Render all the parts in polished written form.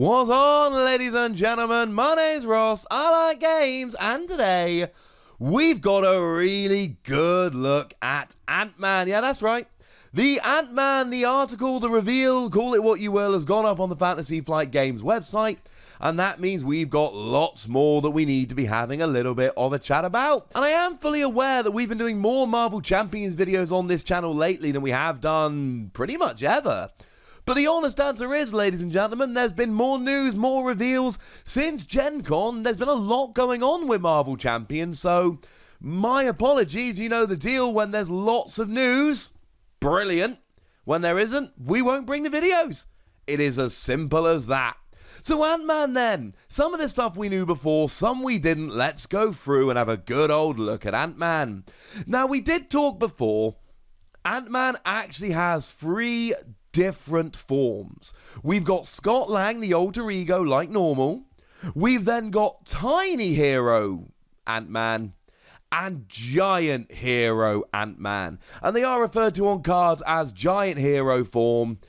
What's on, ladies and gentlemen? My name's Ross, I like games, and today we've got a really good look at Ant-Man. Yeah, that's right. The Ant-Man, the article, the reveal, call it what you will, has gone up on the Fantasy Flight Games website, and that means we've got lots more that we need to be having a little bit of a chat about. And I am fully aware that we've been doing more Marvel Champions videos on this channel lately than we have done pretty much ever. But the honest answer is, ladies and gentlemen, there's been more news, more reveals. Since Gen Con, there's been a lot going on with Marvel Champions, so my apologies, you know the deal. When there's lots of news, brilliant. When there isn't, we won't bring the videos. It is as simple as that. So Ant-Man then, some of the stuff we knew before, some we didn't. Let's go through and have a good old look at Ant-Man. Now, we did talk before, Ant-Man actually has 3 different forms. We've got Scott Lang, the alter ego, like normal. We've then got Tiny Hero Ant-Man and Giant Hero Ant-Man. And they are referred to on cards as Giant Hero form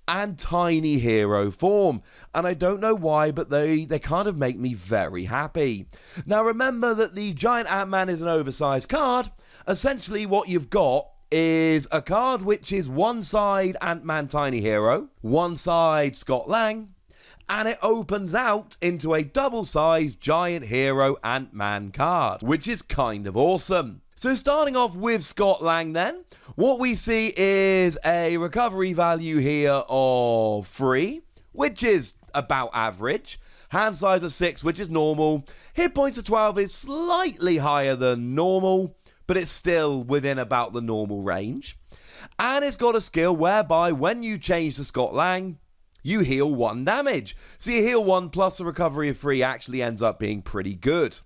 and Tiny Hero form. And I don't know why, but they kind of make me very happy. Now remember that the Giant Ant-Man is an oversized card. Essentially what you've got is a card which is one side Ant-Man Tiny Hero, one side Scott Lang, and it opens out into a double-sized Giant Hero Ant-Man card, which is kind of awesome. So starting off with Scott Lang then, what we see is a recovery value here of 3, which is about average. Hand size of 6, which is normal. Hit points of 12 is slightly higher than normal, but it's still within about the normal range. And it's got a skill whereby when you change to Scott Lang, you heal 1 damage. So you heal 1 plus a recovery of 3 actually ends up being pretty good.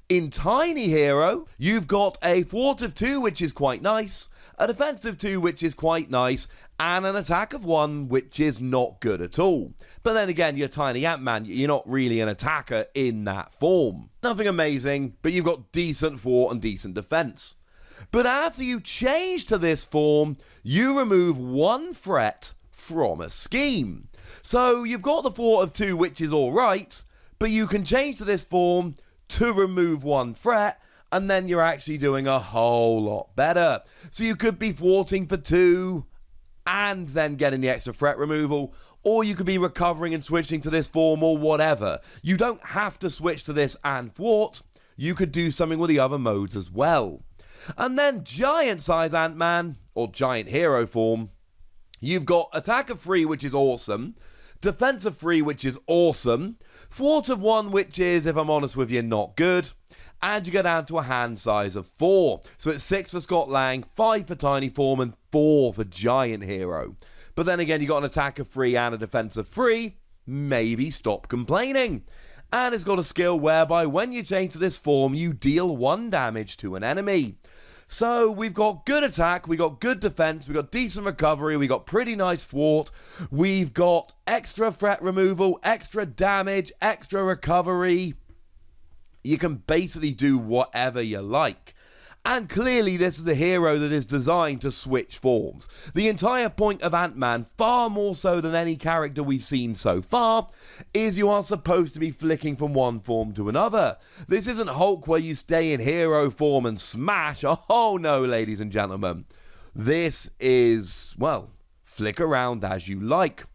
In Tiny Hero, you've got a thwart of 2, which is quite nice, a defense of 2, which is quite nice, and an attack of 1, which is not good at all. But then again, you're Tiny Ant-Man, you're not really an attacker in that form. Nothing amazing, but you've got decent thwart and decent defense. But after you change to this form, you remove 1 threat from a scheme. So you've got the thwart of 2, which is alright, but you can change to this form to remove 1 threat, and then you're actually doing a whole lot better. So you could be thwarting for 2 and then getting the extra threat removal, or you could be recovering and switching to this form or whatever. You don't have to switch to this and thwart. You could do something with the other modes as well. And then Giant Size Ant-Man, or Giant Hero form, you've got attack of 3, which is awesome, defense of 3, which is awesome, thwart of 1, which is, if I'm honest with you, not good, and you go down to a hand size of 4. So it's 6 for Scott Lang, 5 for Tiny Form, and 4 for Giant Hero. But then again, you got an attack of 3 and a defense of 3, maybe stop complaining. And it's got a skill whereby when you change to this form, you deal 1 damage to an enemy. So we've got good attack, we got good defense, we got decent recovery, we got pretty nice thwart, we've got extra threat removal, extra damage, extra recovery. You can basically do whatever you like. And clearly this is a hero that is designed to switch forms. The entire point of Ant-Man, far more so than any character we've seen so far, is you are supposed to be flicking from one form to another. This isn't Hulk where you stay in hero form and smash. Oh no, ladies and gentlemen. This is, well, flick around as you like.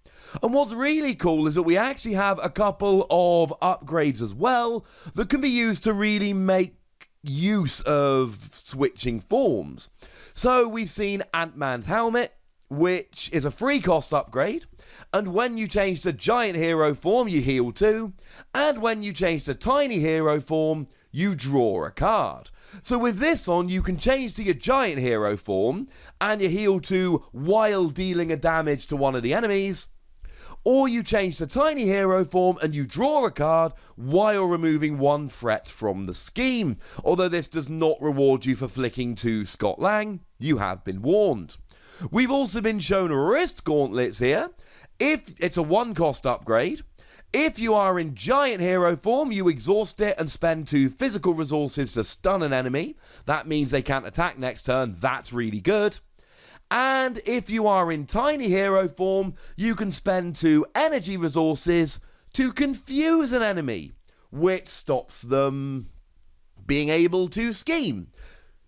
And what's really cool is that we actually have a couple of upgrades as well that can be used to really make use of switching forms. So we've seen Ant-Man's helmet, which is a free cost upgrade, and when you change to Giant Hero form you heal 2, and when you change to Tiny Hero form you draw a card. So with this on, you can change to your Giant Hero form and you heal 2 while dealing a damage to one of the enemies, or you change to Tiny Hero form and you draw a card while removing 1 threat from the scheme. Although this does not reward you for flicking to Scott Lang, you have been warned. We've also been shown wrist gauntlets here. If it's a 1 cost upgrade, if you are in Giant Hero form, you exhaust it and spend 2 physical resources to stun an enemy. That means they can't attack next turn. That's really good. And if you are in Tiny Hero form, you can spend 2 energy resources to confuse an enemy, which stops them being able to scheme.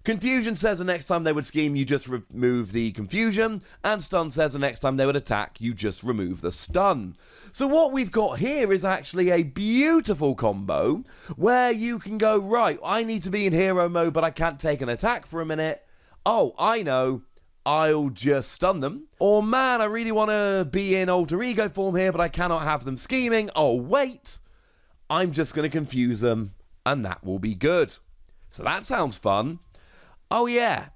Confusion says the next time they would scheme, you just remove the confusion, and stun says the next time they would attack, you just remove the stun. So what we've got here is actually a beautiful combo where you can go, right, I need to be in hero mode, but I can't take an attack for a minute. Oh, I know, I'll just stun them. Or, man, I really want to be in alter ego form here, but I cannot have them scheming. Oh, wait, I'm just going to confuse them, and that will be good. So that sounds fun. Oh, yeah.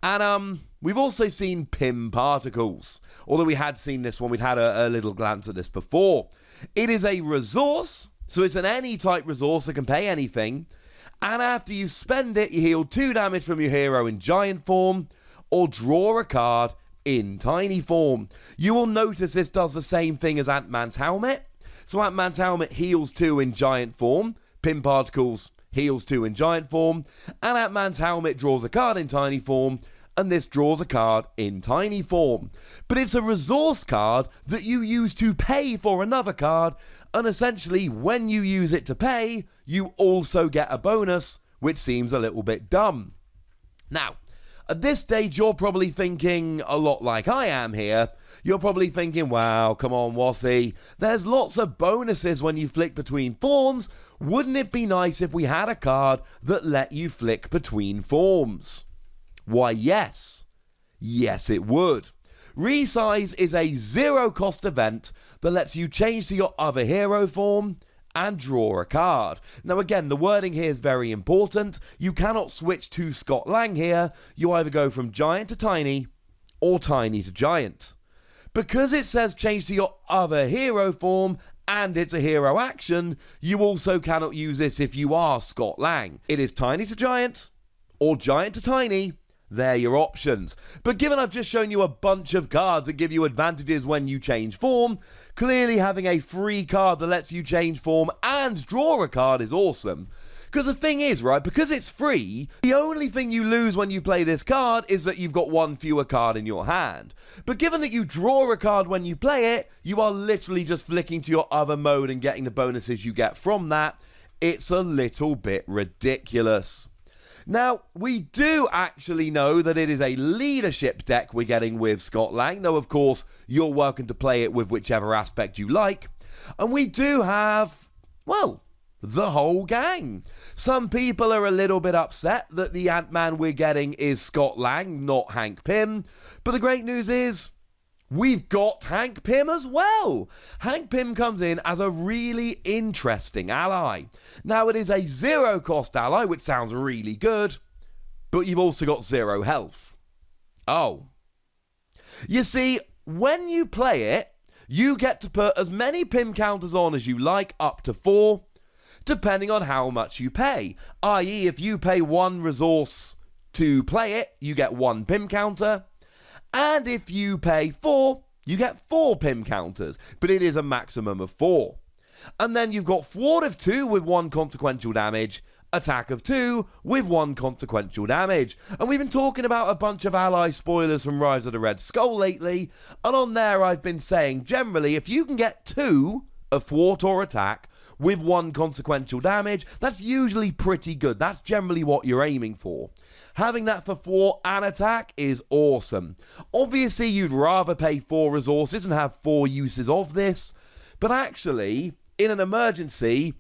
And we've also seen Pim particles. Although we had seen this one, we'd had a little glance at this before. It is a resource, so it's an any type resource that can pay anything. And after you spend it, you heal 2 damage from your hero in giant form, or draw a card in tiny form. You will notice this does the same thing as Ant-Man's helmet. So Ant-Man's helmet heals 2 in giant form. Pim particles heals 2 in giant form, and Ant-Man's helmet draws a card in tiny form, and this draws a card in tiny form. But it's a resource card that you use to pay for another card, and essentially when you use it to pay, you also get a bonus, which seems a little bit dumb. Now, at this stage, you're probably thinking a lot like I am here. You're probably thinking, wow, come on, Wossy. There's lots of bonuses when you flick between forms. Wouldn't it be nice if we had a card that let you flick between forms? Why, yes. Yes, it would. Resize is a zero-cost event that lets you change to your other hero form and draw a card. Now again, the wording here is very important. You cannot switch to Scott Lang here. You either go from giant to tiny or tiny to giant. Because it says change to your other hero form and it's a hero action, you also cannot use this if you are Scott Lang. It is tiny to giant or giant to tiny. They're your options. But given I've just shown you a bunch of cards that give you advantages when you change form, clearly having a free card that lets you change form and draw a card is awesome. Because the thing is, right, because it's free, the only thing you lose when you play this card is that you've got 1 fewer card in your hand. But given that you draw a card when you play it, you are literally just flicking to your other mode and getting the bonuses you get from that. It's a little bit ridiculous. Now, we do actually know that it is a leadership deck we're getting with Scott Lang, though of course you're welcome to play it with whichever aspect you like. And we do have, well, the whole gang. Some people are a little bit upset that the Ant-Man we're getting is Scott Lang, not Hank Pym. But the great news is, we've got Hank Pym as well. Hank Pym comes in as a really interesting ally. Now, it is a zero-cost ally, which sounds really good, but you've also got 0 health. Oh. You see, when you play it, you get to put as many Pym counters on as you like, up to 4, depending on how much you pay. I.e., if you pay 1 resource to play it, you get 1 Pym counter. And if you pay 4, you get 4 Pym counters, but it is a maximum of 4. And then you've got thwart of 2 with 1 consequential damage, attack of 2 with 1 consequential damage. And we've been talking about a bunch of ally spoilers from Rise of the Red Skull lately, and on there I've been saying generally if you can get 2 of thwart or attack with 1 consequential damage, that's usually pretty good. That's generally what you're aiming for. Having that for thwart and attack is awesome. Obviously, you'd rather pay 4 resources and have 4 uses of this, but actually, in an emergency,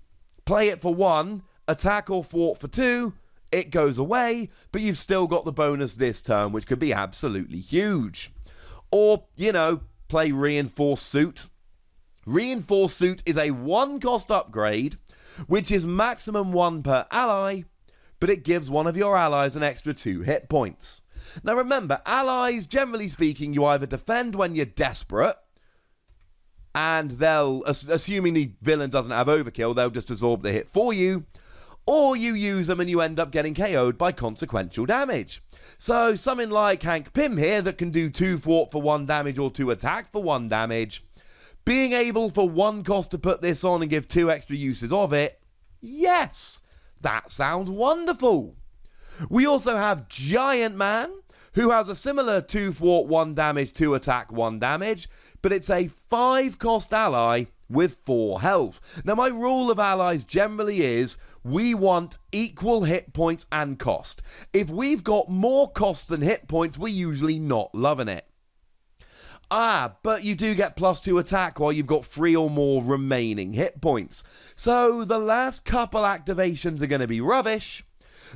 play it for 1, attack or thwart for 2, it goes away, but you've still got the bonus this turn, which could be absolutely huge. Or, you know, play Reinforced Suit. Reinforced Suit is a 1-cost upgrade, which is maximum 1 per ally, but it gives one of your allies an extra 2 hit points. Now remember, allies, generally speaking, you either defend when you're desperate, and they'll, assuming the villain doesn't have overkill, they'll just absorb the hit for you, or you use them and you end up getting KO'd by consequential damage. So something like Hank Pym here that can do 2 thwart for 1 damage or 2 attack for 1 damage, being able for 1 cost to put this on and give 2 extra uses of it, yes! That sounds wonderful. We also have Giant Man, who has a similar 2 thwart, 1 damage, 2 attack, 1 damage, but it's a 5-cost ally with 4 health. Now, my rule of allies generally is we want equal hit points and cost. If we've got more cost than hit points, we're usually not loving it. But you do get +2 attack while you've got 3 or more remaining hit points. So the last couple activations are going to be rubbish,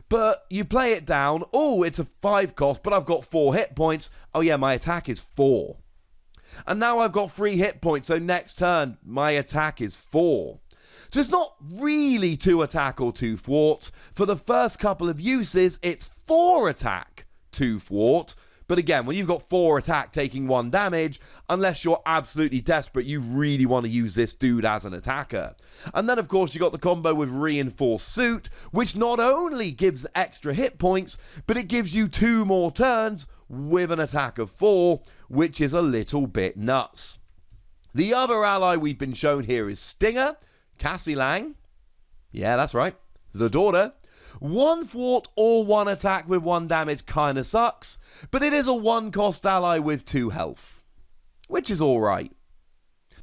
but you play it down. Oh, it's a 5 cost, but I've got 4 hit points. Oh yeah, my attack is 4. And now I've got 3 hit points, so next turn, my attack is 4. So it's not really 2 attack or 2 thwart. For the first couple of uses, it's 4 attack, 2 thwart. But again, when you've got 4 attack taking 1 damage, unless you're absolutely desperate, you really want to use this dude as an attacker. And then, of course, you got the combo with Reinforced Suit, which not only gives extra hit points, but it gives you 2 more turns with an attack of 4, which is a little bit nuts. The other ally we've been shown here is Stinger, Cassie Lang. Yeah, that's right, the daughter. 1 thwart or 1 attack with 1 damage kinda sucks, but it is a 1 cost ally with 2 health, which is alright.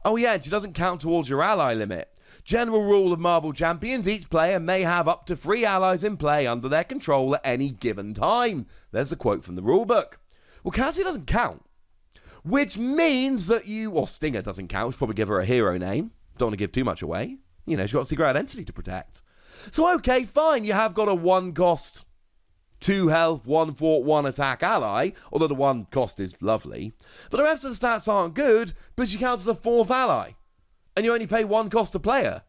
Oh yeah, she doesn't count towards your ally limit. General rule of Marvel Champions, each player may have up to 3 allies in play under their control at any given time. There's a quote from the rulebook. Well, Cassie doesn't count, which means that Stinger doesn't count. We should probably give her a hero name. Don't want to give too much away. You know, she's got a secret identity to protect. So, okay, fine, you have got a 1 cost, 2 health, 1 thwart, 1 attack ally, although the 1 cost is lovely. But the rest of the stats aren't good, but she counts as a 4th ally. And you only pay 1 cost to play her.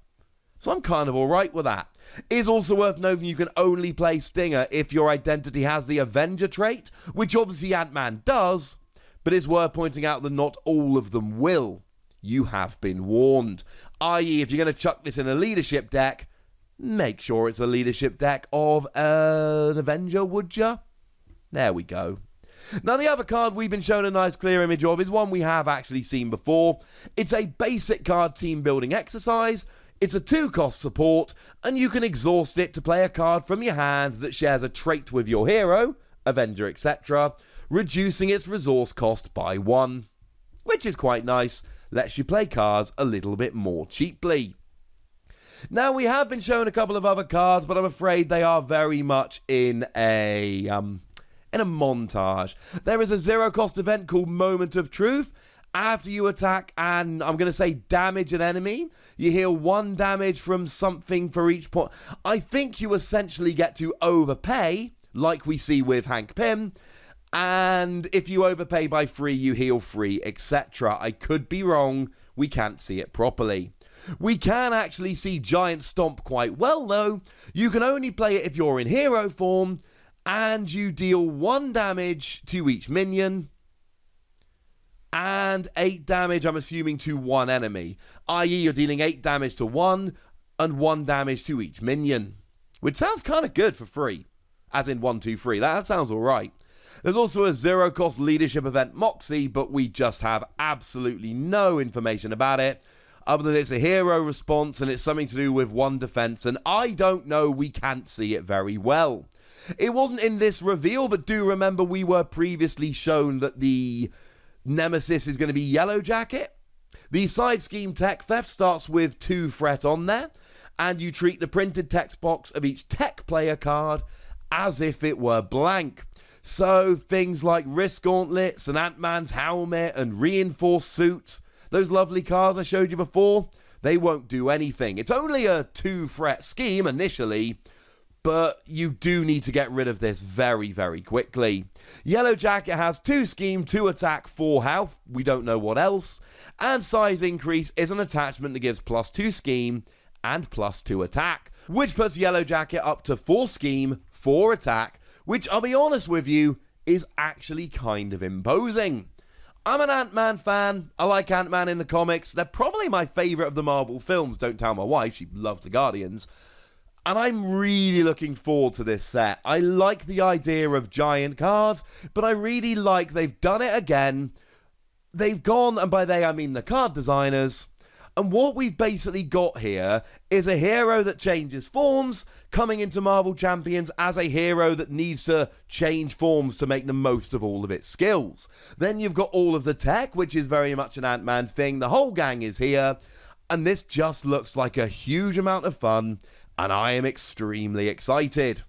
So I'm kind of alright with that. It's also worth noting you can only play Stinger if your identity has the Avenger trait, which obviously Ant-Man does, but it's worth pointing out that not all of them will. You have been warned. I.e., if you're going to chuck this in a leadership deck, make sure it's a leadership deck of an Avenger, would ya? There we go. Now, the other card we've been shown a nice clear image of is one we have actually seen before. It's a basic card team building exercise. It's a 2-cost support, and you can exhaust it to play a card from your hand that shares a trait with your hero, Avenger, etc., reducing its resource cost by 1. Which is quite nice. Lets you play cards a little bit more cheaply. Now, we have been shown a couple of other cards, but I'm afraid they are very much in a montage. There is a 0-cost event called Moment of Truth. After you attack and, I'm going to say, damage an enemy, you heal 1 damage from something for each point. I think you essentially get to overpay, like we see with Hank Pym, and if you overpay by 3, you heal 3, etc. I could be wrong. We can't see it properly. We can actually see Giant Stomp quite well, though. You can only play it if you're in hero form, and you deal 1 damage to each minion, and 8 damage, I'm assuming, to 1 enemy. I.e., you're dealing 8 damage to 1, and 1 damage to each minion. Which sounds kind of good for free. As in 1, 2, 3. That sounds alright. There's also a 0-cost leadership event, Moxie, but we just have absolutely no information about it, other than it's a hero response and it's something to do with 1 defense, and I don't know, we can't see it very well. It wasn't in this reveal, but do remember we were previously shown that the Nemesis is going to be Yellow Jacket. The side scheme Tech Theft starts with 2 threat on there, and you treat the printed text box of each tech player card as if it were blank. So things like Wrist Gauntlets and Ant-Man's helmet and Reinforced Suit, those lovely cards I showed you before, they won't do anything. It's only a 2-threat scheme initially, but you do need to get rid of this very, very quickly. Yellow Jacket has 2 scheme, 2 attack, 4 health, we don't know what else, and size increase is an attachment that gives +2 scheme and +2 attack, which puts Yellow Jacket up to 4 scheme, 4 attack, which, I'll be honest with you, is actually kind of imposing. I'm an Ant-Man fan. I like Ant-Man in the comics. They're probably my favourite of the Marvel films. Don't tell my wife, she loves the Guardians. And I'm really looking forward to this set. I like the idea of giant cards, but I really like they've done it again. They've gone, and by they I mean the card designers, and what we've basically got here is a hero that changes forms, coming into Marvel Champions as a hero that needs to change forms to make the most of all of its skills. Then you've got all of the tech, which is very much an Ant-Man thing. The whole gang is here. and this just looks like a huge amount of fun, and I am extremely excited.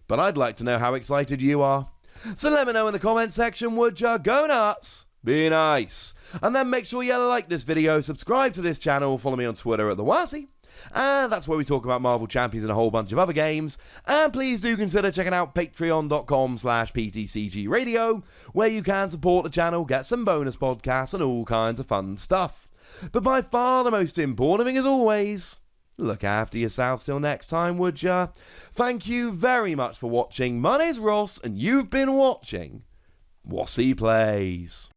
But I'd like to know how excited you are. So let me know in the comment section, would ya? Go nuts! Be nice. And then make sure you like this video, subscribe to this channel, follow me on Twitter at the Wossy. And that's where we talk about Marvel Champions and a whole bunch of other games. And please do consider checking out patreon.com/PTCGradio, where you can support the channel, get some bonus podcasts and all kinds of fun stuff. But by far the most important thing, as always, look after yourselves till next time, would ya? Thank you very much for watching. My name's Ross, and you've been watching Wossy Plays.